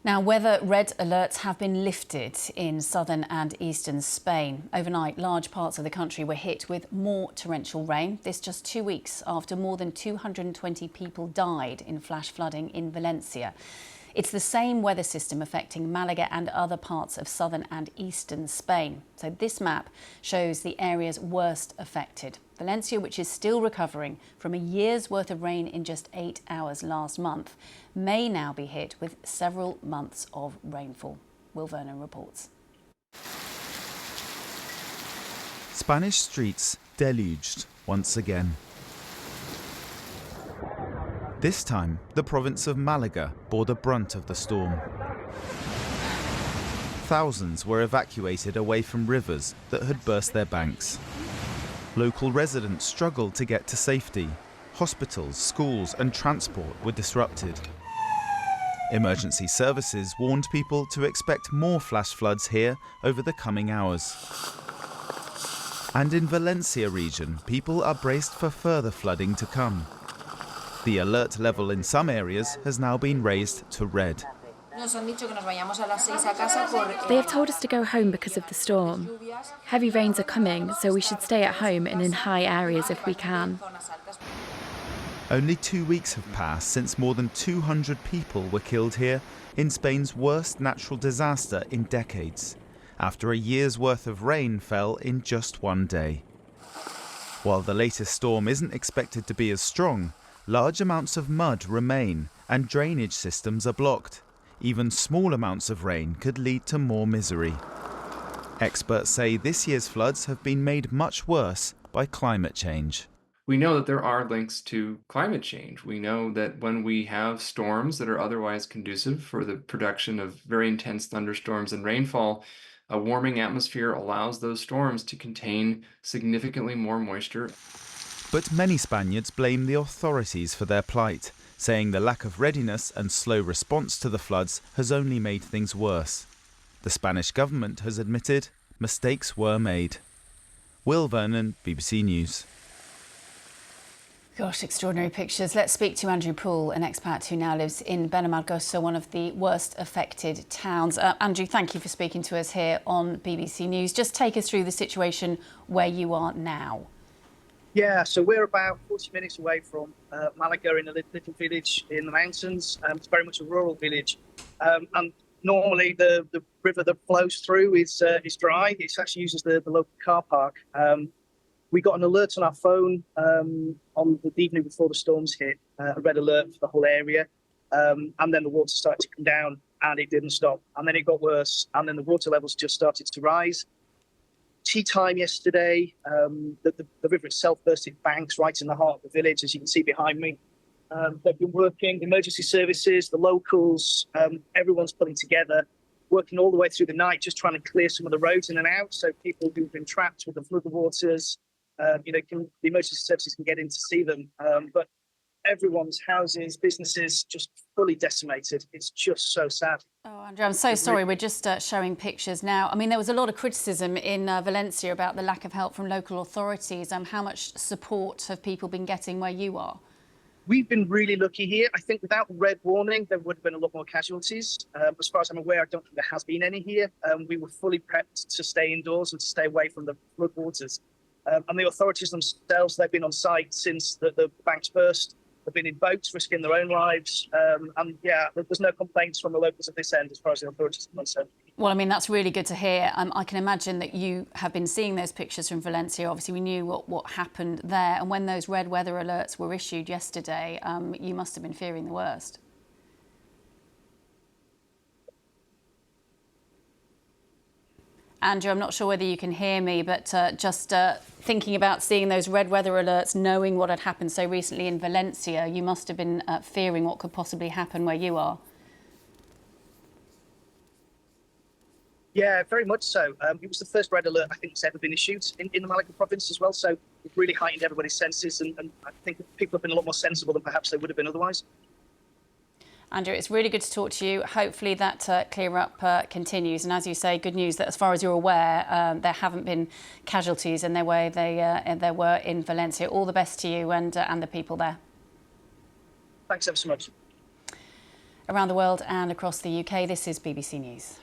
Now, weather red alerts have been lifted in southern and eastern Spain. Overnight, large parts of the country were hit with more torrential rain. This just 2 weeks after more than 220 people died in flash flooding in Valencia. It's the same weather system affecting Malaga and other parts of southern and eastern Spain. So this map shows the areas worst affected. Valencia, which is still recovering from a year's worth of rain in just 8 hours last month, may now be hit with several months of rainfall. Will Vernon reports. Spanish streets deluged once again. This time, the province of Malaga bore the brunt of the storm. Thousands were evacuated away from rivers that had burst their banks. Local residents struggled to get to safety. Hospitals, schools and transport were disrupted. Emergency services warned people to expect more flash floods here over the coming hours. And in Valencia region, people are braced for further flooding to come. The alert level in some areas has now been raised to red. They have told us to go home because of the storm. Heavy rains are coming, so we should stay at home and in high areas if we can. Only 2 weeks have passed since more than 200 people were killed here in Spain's worst natural disaster in decades, after a year's worth of rain fell in just one day. While the latest storm isn't expected to be as strong, large amounts of mud remain and drainage systems are blocked. Even small amounts of rain could lead to more misery. Experts say this year's floods have been made much worse by climate change. We know that there are links to climate change. We know that when we have storms that are otherwise conducive for the production of very intense thunderstorms and rainfall, a warming atmosphere allows those storms to contain significantly more moisture. But many Spaniards blame the authorities for their plight, saying the lack of readiness and slow response to the floods has only made things worse. The Spanish government has admitted mistakes were made. Will Vernon, BBC News. Gosh, extraordinary pictures. Let's speak to Andrew Poole, an expat who now lives in Benamagos, one of the worst affected towns. Andrew, thank you for speaking to us here on BBC News. Just take us through the situation where you are now. Yeah, so we're about 40 minutes away from Malaga in a little village in the mountains. It's very much a rural village. And normally the river that flows through is dry. It actually uses the local car park. We got an alert on our phone on the evening before the storms hit, a red alert for the whole area. And then the water started to come down and it didn't stop. And then it got worse. And then the water levels just started to rise. Tea time yesterday, the river itself burst its banks right in the heart of the village, as you can see behind me. They've been working, emergency services, the locals, everyone's pulling together, working all the way through the night, just trying to clear some of the roads in and out so people who've been trapped with the floodwaters, the emergency services can get in to see them. But everyone's houses, businesses just fully decimated. It's just so sad. Oh, Andrew, I'm so sorry. We're just showing pictures now. I mean, there was a lot of criticism in Valencia about the lack of help from local authorities. How much support have people been getting where you are? We've been really lucky here. I think without red warning, there would have been a lot more casualties. As far as I'm aware, I don't think there has been any here. We were fully prepped to stay indoors and to stay away from the floodwaters. And the authorities themselves, they've been on site since the banks burst. They've been in boats, risking their own lives. And yeah, there's no complaints from the locals at this end as far as the authorities are concerned. Well, I mean, that's really good to hear. I can imagine that you have been seeing those pictures from Valencia. Obviously, we knew what happened there. And when those red weather alerts were issued yesterday, you must have been fearing the worst. Andrew, I'm not sure whether you can hear me, but just thinking about seeing those red weather alerts, knowing what had happened so recently in Valencia, you must have been fearing what could possibly happen where you are. Yeah, very much so. It was the first red alert I think that's ever been issued in the Malaga province as well. So it really heightened everybody's senses. And I think people have been a lot more sensible than perhaps they would have been otherwise. Andrew, it's really good to talk to you. Hopefully that clear up continues. And as you say, good news that as far as you're aware, there haven't been casualties in their way there were in Valencia. All the best to you and the people there. Thanks ever so much. Around the world and across the UK, this is BBC News.